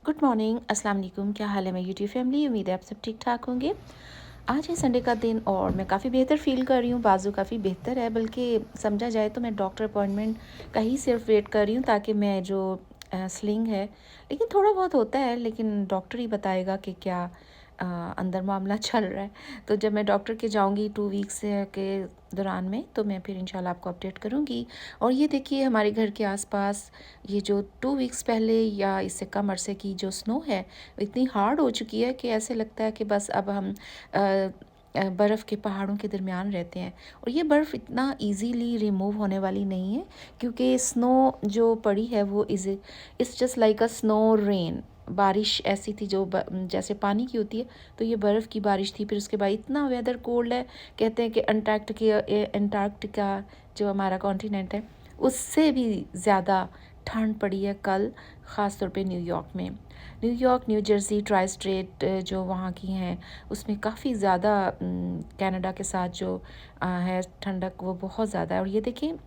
Good morning, अस्सलाम वालेकुम। क्या हाल है मेरी यूट्यूब फैमिली? उम्मीद है आप सब ठीक ठाक होंगे। आज है संडे का दिन और मैं काफ़ी बेहतर फ़ील कर रही हूँ। बाजू काफ़ी बेहतर है, बल्कि समझा जाए तो मैं डॉक्टर अपॉइंटमेंट का ही सिर्फ वेट कर रही हूँ ताकि मैं जो स्लिंग है, लेकिन थोड़ा बहुत होता है, लेकिन डॉक्टर ही बताएगा कि क्या अंदर मामला चल रहा है। तो जब मैं डॉक्टर के जाऊँगी 2 वीक्स के दौरान में, तो मैं फिर इंशाल्लाह आपको अपडेट करूँगी। और ये देखिए हमारे घर के आसपास ये जो 2 वीक्स पहले या इससे कम अरसे की जो स्नो है, इतनी हार्ड हो चुकी है कि ऐसे लगता है कि बस अब हम बर्फ़ के पहाड़ों के दरमियान रहते हैं। और ये बर्फ़ इतना इजीली रिमूव होने वाली नहीं है, क्योंकि स्नो जो पड़ी है वो is just like a snow rain. बारिश ऐसी थी जो जैसे पानी की होती है, तो ये बर्फ़ की बारिश थी। फिर उसके बाद इतना वेदर कोल्ड है, कहते हैं कि अंटार्कटिका जो हमारा कॉन्टिनेंट है, उससे भी ज़्यादा ठंड पड़ी है कल, ख़ास तौर पे न्यूयॉर्क में। New York, new Jersey, tri state जो वहाँ की हैं, उसमें काफ़ी ज़्यादा कनाडा के साथ जो है ठंडक, वो बहुत ज़्यादा है। और ये देखिए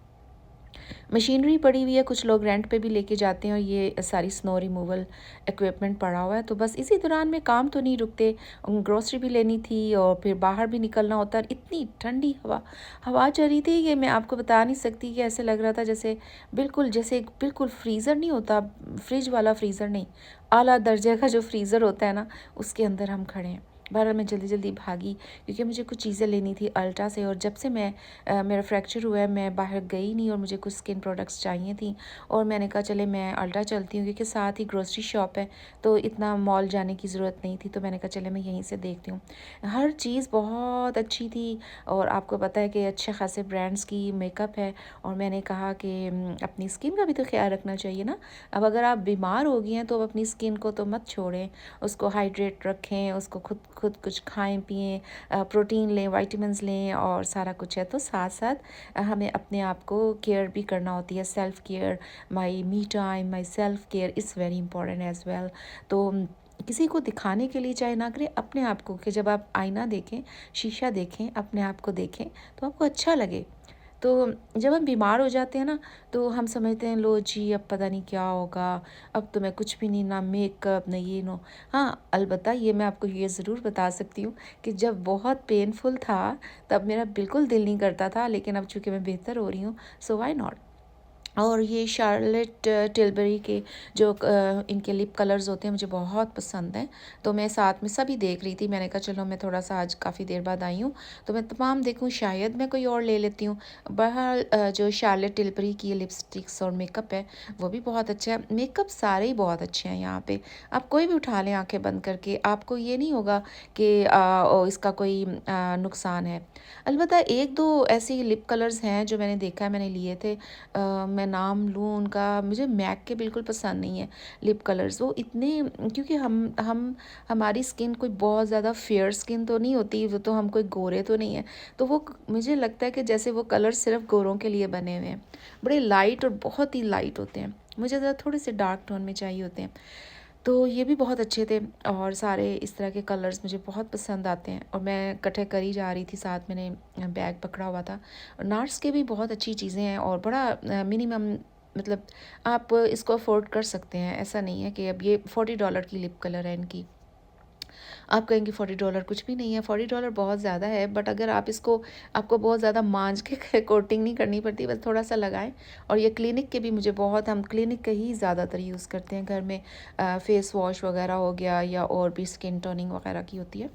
मशीनरी पड़ी हुई है, कुछ लोग रेंट पे भी लेके जाते हैं, और ये सारी स्नो रिमूवल इक्विपमेंट पड़ा हुआ है। तो बस इसी दौरान में काम तो नहीं रुकते, ग्रोसरी भी लेनी थी और फिर बाहर भी निकलना होता है। इतनी ठंडी हवा हवा चल रही थी कि मैं आपको बता नहीं सकती, कि ऐसे लग रहा था जैसे बिल्कुल फ्रीज़र नहीं होता, फ्रिज वाला फ्रीज़र नहीं, आला दर्जे का जो फ्रीज़र होता है ना, उसके अंदर हम खड़े हैं। बहरहाल मैं जल्दी जल्दी भागी, क्योंकि मुझे कुछ चीज़ें लेनी थी अल्ट्रा से। और जब से मेरा फ्रैक्चर हुआ है, मैं बाहर गई नहीं, और मुझे कुछ स्किन प्रोडक्ट्स चाहिए थी। और मैंने कहा चले मैं अल्ट्रा चलती हूँ, क्योंकि साथ ही ग्रोसरी शॉप है, तो इतना मॉल जाने की ज़रूरत नहीं थी। तो मैंने कहा चले मैं यहीं से देखती हूँ। हर चीज़ बहुत अच्छी थी, और आपको पता है कि अच्छे खासे ब्रांड्स की मेकअप है। और मैंने कहा कि अपनी स्किन का भी तो ख्याल रखना चाहिए ना। अब अगर आप बीमार हो गई हैं, तो अपनी स्किन को तो मत छोड़ें, उसको हाइड्रेट रखें, उसको खुद खुद कुछ खाएं पिएं, प्रोटीन लें, विटामिन्स लें, और सारा कुछ है। तो साथ साथ हमें अपने आप को केयर भी करना होती है, self care. My me time, my self care is very important as well. तो किसी को दिखाने के लिए चाहे ना करें, अपने आप को, कि जब आप आईना देखें, शीशा देखें, अपने आप को देखें, तो आपको अच्छा लगे। तो जब हम बीमार हो जाते हैं ना, तो हम समझते हैं लो जी अब पता नहीं क्या होगा, अब तो मैं कुछ भी नहीं, ना मेकअप ना ये नो। हाँ, अलबत्ता ये मैं आपको ये ज़रूर बता सकती हूँ कि जब बहुत पेनफुल था, तब मेरा बिल्कुल दिल नहीं करता था, लेकिन अब चूँकि मैं बेहतर हो रही हूँ, सो व्हाई नॉट। और ये शार्लेट टिल्बरी के जो इनके लिप कलर्स होते हैं, मुझे बहुत पसंद हैं। तो मैं साथ में सभी देख रही थी, मैंने कहा चलो मैं थोड़ा सा, आज काफ़ी देर बाद आई हूँ, तो मैं तमाम देखूँ, शायद मैं कोई और ले लेती हूँ। बहरहाल जो शार्लेट टिल्बरी की लिपस्टिक्स और मेकअप है, वो भी बहुत अच्छा है। मेकअप सारे ही बहुत अच्छे हैं यहाँ पे, आप कोई भी उठा लें आंखें बंद करके, आपको ये नहीं होगा कि इसका कोई नुकसान है। अलबत्ता एक दो ऐसी लिप कलर्स हैं जो मैंने देखा है, मैंने लिए थे, मैं नाम लूँ उनका, मुझे मैक के बिल्कुल पसंद नहीं है लिप कलर्स। वो इतने, क्योंकि हम हमारी स्किन कोई बहुत ज़्यादा फेयर स्किन तो नहीं होती, वो तो हम कोई गोरे तो नहीं है, तो वो मुझे लगता है कि जैसे वो कलर सिर्फ गोरों के लिए बने हुए हैं। बड़े लाइट और बहुत ही लाइट होते हैं, मुझे ज़रा थोड़े से डार्क टोन में चाहिए होते हैं। तो ये भी बहुत अच्छे थे, और सारे इस तरह के कलर्स मुझे बहुत पसंद आते हैं। और मैं इकट्ठे करी जा रही थी, साथ मैंने बैग पकड़ा हुआ था। और नार्स के भी बहुत अच्छी चीज़ें हैं, और बड़ा मिनिमम, मतलब आप इसको अफोर्ड कर सकते हैं। ऐसा नहीं है कि अब ये $40 की लिप कलर है इनकी, आप कहेंगे $40 कुछ भी नहीं है, $40 बहुत ज़्यादा है। बट अगर आप इसको, आपको बहुत ज़्यादा मांझ के कोटिंग नहीं करनी पड़ती, बस थोड़ा सा लगाएं। और ये क्लिनिक के भी मुझे बहुत, हम क्लिनिक के ही ज़्यादातर यूज़ करते हैं घर में, फेस वॉश वगैरह हो गया, या और भी स्किन टोनिंग वगैरह की होती है।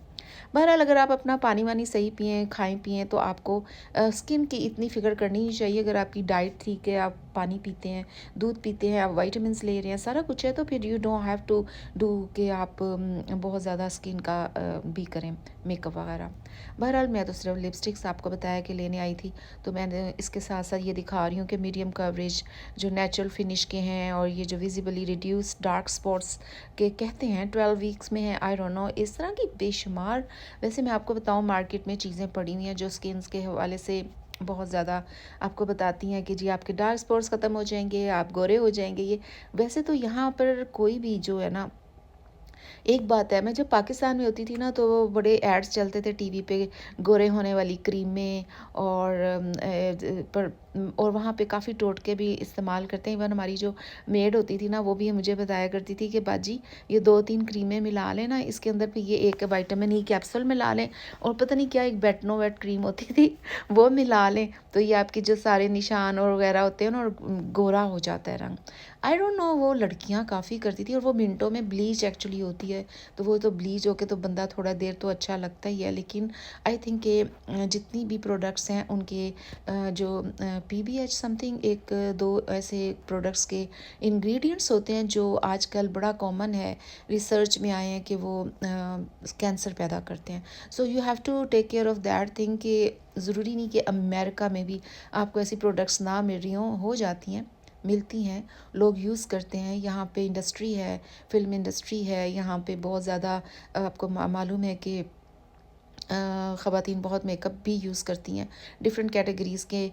बहरहाल अगर आप अपना पानी वानी सही पिएँ, खाएँ पिएँ, तो आपको स्किन की इतनी फ़िक्र करनी ही चाहिए। अगर आपकी डाइट ठीक है, आप पानी पीते हैं, दूध पीते हैं, आप विटामिन्स ले रहे हैं, सारा कुछ है, तो फिर you don't have to do कि आप बहुत ज़्यादा स्किन का भी करें मेकअप वगैरह। बहरहाल मैं तो सिर्फ लिपस्टिक्स आपको बताया कि लेने आई थी, तो मैंने इसके साथ साथ ये दिखा रही हूँ कि मीडियम कवरेज जो नेचुरल फिनिश के हैं, और ये जो विजिबली रिड्यूस डार्क स्पॉट्स के कहते हैं 12 वीक्स में है, आई डोंट नो, इस तरह की बेशुमार। वैसे मैं आपको बताऊं, मार्केट में चीज़ें पड़ी हुई हैं जो स्किन्स के हवाले से बहुत ज़्यादा आपको बताती हैं कि जी आपके डार्क स्पॉट्स ख़त्म हो जाएंगे, आप गोरे हो जाएंगे। ये वैसे तो यहाँ पर कोई भी जो है ना, एक बात है, मैं जब पाकिस्तान में होती थी ना, तो बड़े एड्स चलते थे टीवी पे गोरे होने वाली क्रीमें, और पर और वहाँ पे काफ़ी टोटके भी इस्तेमाल करते हैं। इवन हमारी जो मेड होती थी ना, वो भी मुझे बताया करती थी कि बाजी ये 2-3 क्रीमें मिला लें ना, इसके अंदर भी ये एक विटामिन ई कैप्सूल मिला लें, और पता नहीं क्या एक बेटनोवेट क्रीम होती थी वो मिला लें, तो ये आपके जो सारे निशान और वगैरह होते हैं ना, और गोरा हो जाता है रंग। आई डोंट नो, वो लड़कियां काफ़ी करती थी, और वो मिनटों में ब्लीच एक्चुअली होती है, तो वो तो ब्लीच होके तो बंदा थोड़ा देर तो अच्छा लगता ही है, लेकिन आई थिंक कि जितनी भी प्रोडक्ट्स हैं उनके जो PBH समथिंग एक दो ऐसे प्रोडक्ट्स के इंग्रेडिएंट्स होते हैं जो आजकल बड़ा कॉमन है, रिसर्च में आए हैं कि वो कैंसर पैदा करते हैं। So you have to take care of that thing कि ज़रूरी नहीं कि अमेरिका में भी आपको ऐसी प्रोडक्ट्स ना मिल रही हों, हो जाती हैं, मिलती हैं, लोग यूज़ करते हैं। यहाँ पे इंडस्ट्री है, फिल्म इंडस्ट्री है, यहाँ पे बहुत ज़्यादा आपको मालूम है कि ख़वातीन बहुत मेकअप भी यूज़ करती हैं डिफरेंट कैटेगरीज़ के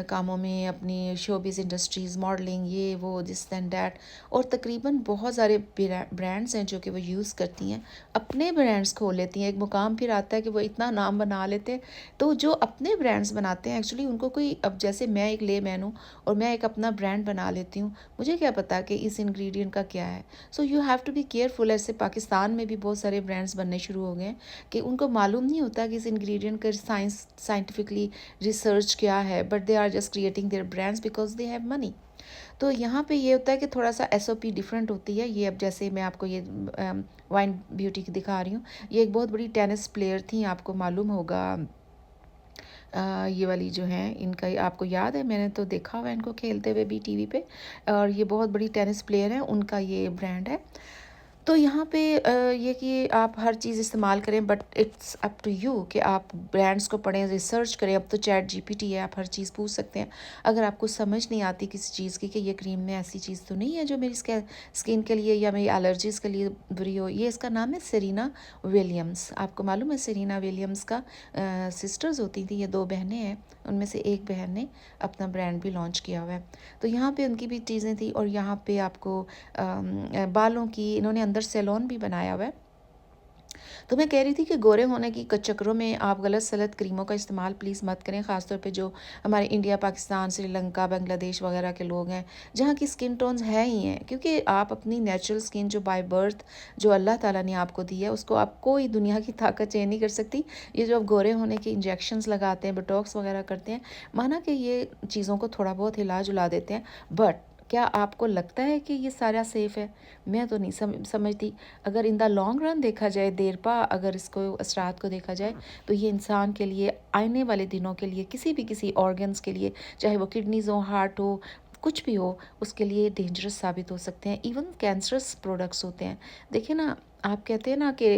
कामों में, अपनी शोबिज़ इंडस्ट्रीज़, मॉडलिंग, ये वो दिस एंड डैट, और तकरीबन बहुत सारे ब्रांड्स हैं जो कि वो यूज़ करती हैं, अपने ब्रांड्स खोल लेती हैं। एक मुकाम फिर आता है कि वो इतना नाम बना लेते हैं, तो जो अपने ब्रांड्स बनाते हैं एक्चुअली उनको कोई, अब जैसे मैं एक लेमैन हूँ और मैं एक अपना ब्रांड बना लेती हूँ, मुझे क्या पता कि इस इंग्रेडिएंट का क्या है। So you have to be careful. ऐसे पाकिस्तान में भी बहुत सारे ब्रांड्स बनने शुरू हो गए हैं कि उनको मालूम नहीं होता कि इस इंग्रेडिएंट का साइंटिफिकली रिसर्च क्या है, but they are just creating their brands because they have money. तो यहाँ पे ये होता है कि थोड़ा सा SOP डिफरेंट होती है। ये अब जैसे मैं आपको ये वाइन ब्यूटी की दिखा रही हूँ, ये एक बहुत बड़ी टेनिस प्लेयर थी, आपको मालूम होगा। ये वाली जो हैं इनका, आपको याद है, मैंने तो देखा हुआ है इनको खेलते हुए भी टीवी पे, और ये बहुत बड़ी टेनिस प्लेयर हैं, उनका ये ब्रांड है। तो यहाँ पे ये कि आप हर चीज़ इस्तेमाल करें, but it's up to you कि आप ब्रांड्स को पढ़ें, रिसर्च करें। अब तो ChatGPT है, आप हर चीज़ पूछ सकते हैं। अगर आपको समझ नहीं आती किसी चीज़ की कि ये क्रीम में ऐसी चीज़ तो नहीं है जो मेरी स्किन के लिए या मेरी एलर्जीज़ के लिए बुरी हो। ये इसका नाम है सेरेना विलियम्स। आपको मालूम है सेरेना विलियम्स का सिस्टर्स होती थी, ये 2 बहनें हैं, उनमें से एक बहन ने अपना ब्रांड भी लॉन्च किया हुआ है। तो यहाँ पे उनकी भी चीज़ें थी, और यहाँ पे आपको बालों की इन्होंने अंदर सैलून भी बनाया हुआ है। तो मैं कह रही थी कि गोरे होने की चक्करों में आप गलत सलत क्रीमों का इस्तेमाल प्लीज़ मत करें, ख़ासतौर पे जो हमारे इंडिया, पाकिस्तान, श्रीलंका, बांग्लादेश वगैरह के लोग हैं, जहाँ की स्किन टोन्स है ही हैं, क्योंकि आप अपनी नेचुरल स्किन जो बाय बर्थ जो अल्लाह ताला ने आपको दी है, उसको आप कोई दुनिया की ताकत चेंज नहीं कर सकती। ये जो आप गोरे होने के इंजेक्शंस लगाते हैं, बोटॉक्स वगैरह करते हैं, माना कि ये चीज़ों को थोड़ा बहुत हिला जुला देते हैं, बट क्या आपको लगता है कि ये सारा सेफ़ है? मैं तो नहीं समझती। अगर इन द लॉन्ग रन देखा जाए, देरपा अगर इसको असरात को देखा जाए, तो ये इंसान के लिए आने वाले दिनों के लिए, किसी ऑर्गन्स के लिए, चाहे वो किडनीज़ हो, हार्ट हो, कुछ भी हो, उसके लिए डेंजरस साबित हो सकते हैं। इवन कैंसरस प्रोडक्ट्स होते हैं। देखिए ना, आप कहते हैं ना कि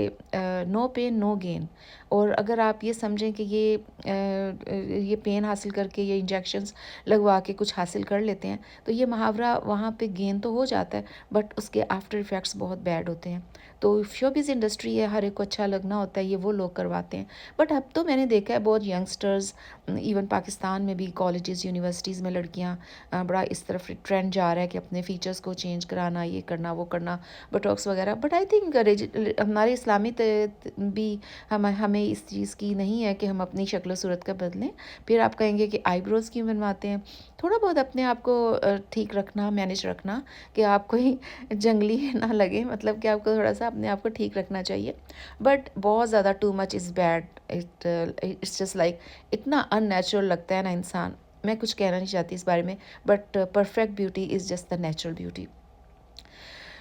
नो पेन नो गेन, और अगर आप ये समझें कि ये पेन हासिल करके, ये इंजेक्शंस लगवा के कुछ हासिल कर लेते हैं, तो ये मुहावरा वहाँ पे गेन तो हो जाता है, बट उसके आफ्टर इफ़ेक्ट्स बहुत बैड होते हैं। तो शोबिज़ इंडस्ट्री है, हर एक को अच्छा लगना होता है, ये वो लोग करवाते हैं। बट अब तो मैंने देखा है बहुत यंगस्टर्स, इवन पाकिस्तान में भी कॉलेजेस, यूनिवर्सिटीज़ में लड़कियाँ, बड़ा इस तरफ ट्रेंड जा रहा है कि अपने फीचर्स को चेंज कराना, ये करना, वो करना, बोटॉक्स वगैरह। बट आई थिंक हमारे इस्लामी भी हमें इस चीज़ की नहीं है कि हम अपनी शक्ल सूरत का बदलें। फिर आप कहेंगे कि आईब्रोज़ क्यों बनवाते हैं? थोड़ा बहुत अपने आप को ठीक रखना, मैनेज रखना, कि आप कोई जंगली ना लगे, मतलब कि आपको थोड़ा सा अपने आप को ठीक रखना चाहिए। बट बहुत ज़्यादा too much is bad. It's just like इतना अननेचुरल लगता है ना इंसान। मैं कुछ कहना नहीं चाहती इस बारे में, but perfect beauty is just the natural beauty.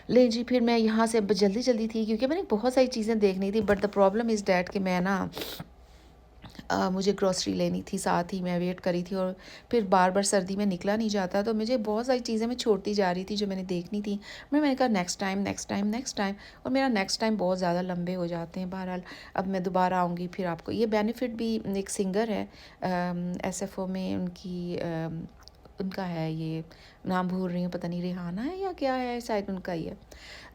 ले जी, फिर मैं यहाँ से जल्दी जल्दी थी क्योंकि मैंने बहुत सारी चीज़ें देखनी थी, but the problem is that कि मैं ना मुझे ग्रॉसरी लेनी थी, साथ ही मैं वेट करी थी, और फिर बार बार सर्दी में निकला नहीं जाता, तो मुझे बहुत सारी चीज़ें मैं छोड़ती जा रही थी जो मैंने देखनी थी। मैंने कहा next time, next time, next time, और मेरा नेक्स्ट टाइम बहुत ज़्यादा लंबे हो जाते हैं। बहरहाल अब मैं दोबारा आऊँगी, फिर आपको ये बेनिफिट भी, एक सिंगर है SFO में, उनका है, ये नाम भूल रही हूँ, पता नहीं रिहाना है या क्या है, शायद उनका ही है।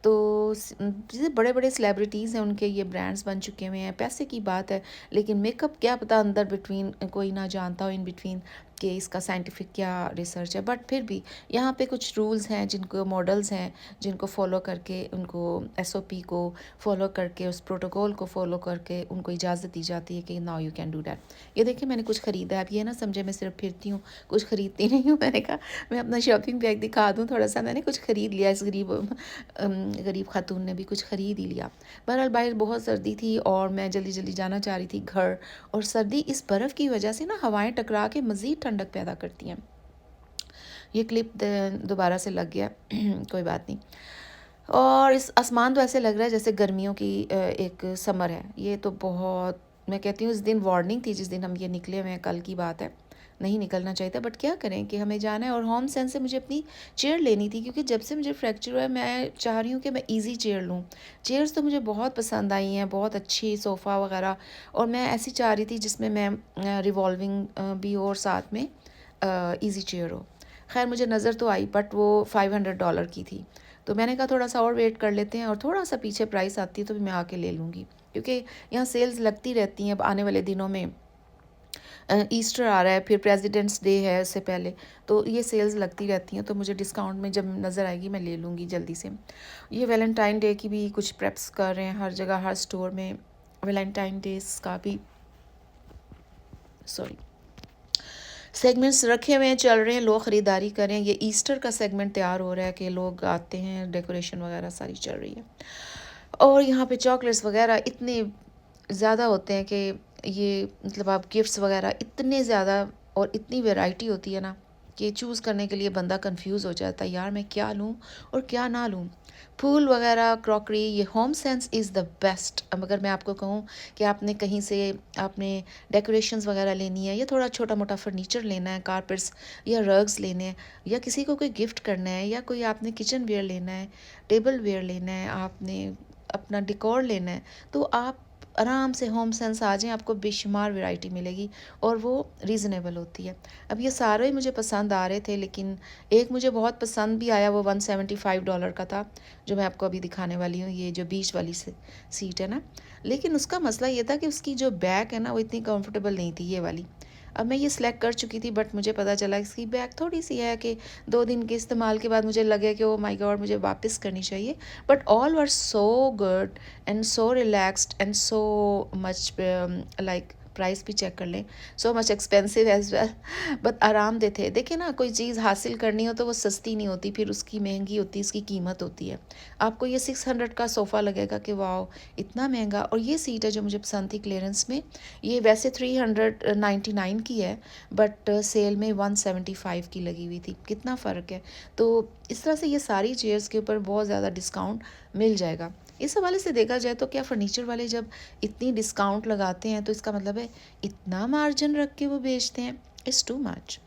तो जैसे बड़े बड़े सेलिब्रिटीज़ हैं, उनके ये ब्रांड्स बन चुके हुए हैं, पैसे की बात है, लेकिन मेकअप क्या पता अंदर बिटवीन कोई ना जानता हो, इन बिटवीन कि इसका साइंटिफिक क्या रिसर्च है, बट फिर भी यहाँ पे कुछ रूल्स हैं, जिनको मॉडल्स हैं, जिनको फॉलो करके, उनको एसओपी को फॉलो करके, उस प्रोटोकॉल को फॉलो करके उनको इजाज़त दी जाती है कि now you can do that. ये देखिए मैंने कुछ ख़रीदा है, अब ये ना समझे मैं सिर्फ फिरती हूँ, कुछ ख़रीदती नहीं हूँ। मैंने कहा मैं अपना शॉपिंग बैग दिखा दूँ थोड़ा सा, मैंने कुछ ख़रीद लिया। इस गरीब खातून ने भी कुछ ख़रीद ही लिया। बहरहाल बाहर बहुत सर्दी थी और मैं जल्दी जल्दी जाना चाह रही थी घर, और सर्दी इस बर्फ़ की वजह से ना हवाएं टकरा के मज़ीद ठंडक पैदा करती हैं। ये क्लिप दोबारा से लग गया कोई बात नहीं। और इस आसमान तो ऐसे लग रहा है जैसे गर्मियों की एक समर है। ये तो बहुत, मैं कहती हूँ इस दिन वार्निंग थी, जिस दिन हम ये निकले हुए हैं, कल की बात है, नहीं निकलना चाहिए था, बट क्या करें कि हमें जाना है। और होम सेंस से मुझे अपनी चेयर लेनी थी, क्योंकि जब से मुझे फ्रैक्चर हुआ है मैं चाह रही हूँ कि मैं इजी चेयर लूँ। चेयर्स तो मुझे बहुत पसंद आई हैं, बहुत अच्छी सोफ़ा वगैरह, और मैं ऐसी चाह रही थी जिसमें मैं रिवॉल्विंग भी हो और साथ में इजी चेयर हो। खैर मुझे नज़र तो आई, बट वो $500 की थी, तो मैंने कहा थोड़ा सा और वेट कर लेते हैं, और थोड़ा सा पीछे प्राइस आती है तो भी मैं आके ले लूँगी, क्योंकि यहाँ सेल्स लगती रहती हैं। अब आने वाले दिनों में ईस्टर आ रहा है, फिर प्रेसिडेंट्स डे है उससे पहले, तो ये सेल्स लगती रहती हैं, तो मुझे डिस्काउंट में जब नज़र आएगी मैं ले लूँगी जल्दी से। ये वैलेंटाइन डे की भी कुछ प्रेप्स कर रहे हैं हर जगह, हर स्टोर में वैलेंटाइन डेज का भी सेगमेंट्स रखे हुए हैं, चल रहे हैं, लोग ख़रीदारी करें। ये ईस्टर का सेगमेंट तैयार हो रहा है कि लोग आते हैं, डेकोरेशन वगैरह सारी चल रही है। और यहाँ पे चॉकलेट्स वगैरह इतने ज़्यादा होते हैं कि ये मतलब आप गिफ्ट्स वगैरह इतने ज़्यादा, और इतनी वैरायटी होती है ना कि चूज़ करने के लिए बंदा कंफ्यूज हो जाता है, यार मैं क्या लूँ और क्या ना लूँ। फूल वगैरह, क्रॉकरी, ये home sense is the best. अब अगर मैं आपको कहूँ कि आपने कहीं से आपने डेकोरेशंस वगैरह लेनी है, या थोड़ा छोटा मोटा फर्नीचर लेना है, कारपेट्स या रग्स लेने हैं, या किसी को कोई गिफ्ट करना है, या कोई आपने किचन वेयर लेना है, टेबल वेयर लेना है, आपने अपना डिकोर लेना है, तो आप आराम से होम सेंस आ जाएं, आपको बेशुमार वैरायटी मिलेगी, और वो रीज़नेबल होती है। अब ये सारे ही मुझे पसंद आ रहे थे, लेकिन एक मुझे बहुत पसंद भी आया, वो $175 का था, जो मैं आपको अभी दिखाने वाली हूँ, ये जो बीच वाली सीट है ना। लेकिन उसका मसला ये था कि उसकी जो बैक है ना वो इतनी कंफर्टेबल नहीं थी, ये वाली। अब मैं ये सिलेक्ट कर चुकी थी, बट मुझे पता चला इसकी बैक थोड़ी सी है कि 2 दिन के इस्तेमाल के बाद मुझे लगे कि ओ माय गॉड मुझे वापस करनी चाहिए। But all were so good and so relaxed and so much, like price भी चेक कर लें, so much expensive as well, but आरामदेह थे। देखिए ना, कोई चीज़ हासिल करनी हो तो वो सस्ती नहीं होती, फिर उसकी महंगी होती है, उसकी कीमत होती है। आपको ये 600 का सोफ़ा लगेगा कि वाओ इतना महंगा। और ये सीट है जो मुझे पसंद थी क्लियरेंस में, ये वैसे 399 की है, बट सेल में 175 की लगी हुई थी। कितना फ़र्क है। तो इस तरह से ये सारी चेयर्स के ऊपर बहुत ज़्यादा डिस्काउंट मिल जाएगा। इस हवाले से देखा जाए तो क्या फ़र्नीचर वाले जब इतनी डिस्काउंट लगाते हैं तो इसका मतलब है इतना मार्जिन रख के वो बेचते हैं। It's too much.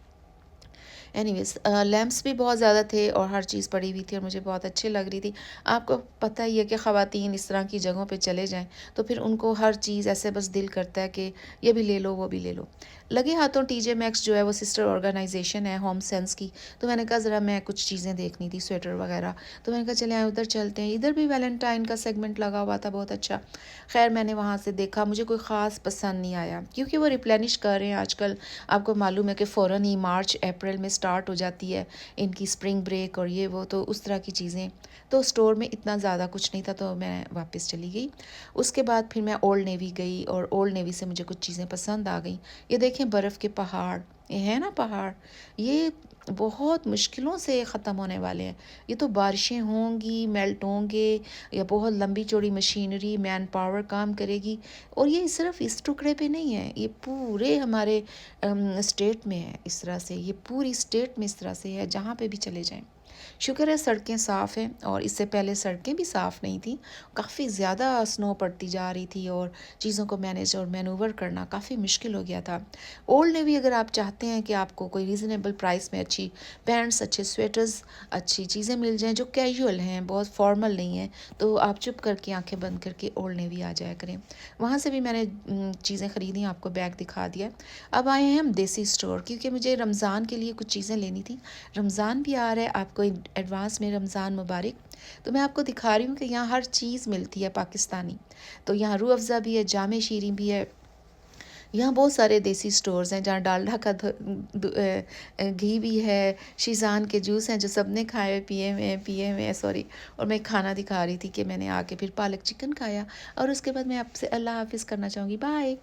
Anyways lamps भी बहुत ज़्यादा थे और हर चीज़ पड़ी हुई थी और मुझे बहुत अच्छी लग रही थी। आपको पता ही है कि ख़वातीन इस तरह की जगहों पे चले जाएं तो फिर उनको हर चीज़ ऐसे बस दिल करता है कि ये भी ले लो वो भी ले लो। लगे हाथों टीजे मैक्स जो है वो सिस्टर ऑर्गेनाइजेशन है होम सेंस की, तो मैंने कहा ज़रा मैं कुछ चीज़ें देखनी थी, स्वेटर वगैरह, तो मैंने कहा चले आए उधर चलते हैं। इधर भी वैलेंटाइन का सेगमेंट लगा हुआ था बहुत अच्छा। खैर मैंने वहाँ से देखा, मुझे कोई ख़ास पसंद नहीं आया, क्योंकि वो रिप्लेनिश कर रहे हैं आजकल। आपको मालूम है कि फ़ौरन ही मार्च अप्रैल में स्टार्ट हो जाती है इनकी स्प्रिंग ब्रेक और ये वो, तो उस तरह की चीज़ें, तो स्टोर में इतना ज़्यादा कुछ नहीं था, तो मैं वापस चली गई। उसके बाद फिर मैं ओल्ड नेवी गई और ओल्ड नेवी से मुझे कुछ चीज़ें पसंद आ गई। ये देखें बर्फ़ के पहाड़, ये है ना पहाड़, ये बहुत मुश्किलों से ख़त्म होने वाले हैं। ये तो बारिशें होंगी, मेल्ट होंगे, या बहुत लंबी चौड़ी मशीनरी, मैन पावर काम करेगी। और ये सिर्फ इस टुकड़े पे नहीं है, ये पूरे हमारे स्टेट में है। इस तरह से ये पूरी स्टेट में इस तरह से है, जहाँ पे भी चले जाएं। शुक्र है सड़कें साफ़ हैं, और इससे पहले सड़कें भी साफ़ नहीं थी, काफ़ी ज़्यादा स्नो पड़ती जा रही थी और चीज़ों को मैनेज और मैनूवर करना काफ़ी मुश्किल हो गया था। ओल्ड नेवी अगर आप चाहते हैं कि आपको कोई रीज़नेबल प्राइस में अच्छी पैंट्स, अच्छे स्वेटर्स, अच्छी चीज़ें मिल जाएं जो कैजुअल हैं, बहुत फॉर्मल नहीं है, तो आप चुप करके आंखें बंद करके ओल्ड नेवी आ जाया करें। वहाँ से भी मैंने चीज़ें ख़रीदी, आपको बैग दिखा दिया। अब आए हैं हम देसी स्टोर, क्योंकि मुझे रमज़ान के लिए कुछ चीज़ें लेनी थी। रमज़ान भी आ रहा है, आपको एडवांस में रमज़ान मुबारक। तो मैं आपको दिखा रही हूँ कि यहाँ हर चीज़ मिलती है पाकिस्तानी। तो यहाँ रूह अफ़ज़ा भी है, जामे शीरी भी है, यहाँ बहुत सारे देसी स्टोर्स हैं जहाँ डालडा का घी भी है, शीज़ान के जूस हैं जो सबने खाए पिए हुए हैं सॉरी। और मैं खाना दिखा रही थी कि मैंने आके फिर पालक चिकन खाया और उसके बाद मैं आपसे अल्लाह हाफ़िज़ करना चाहूँगी, बाय।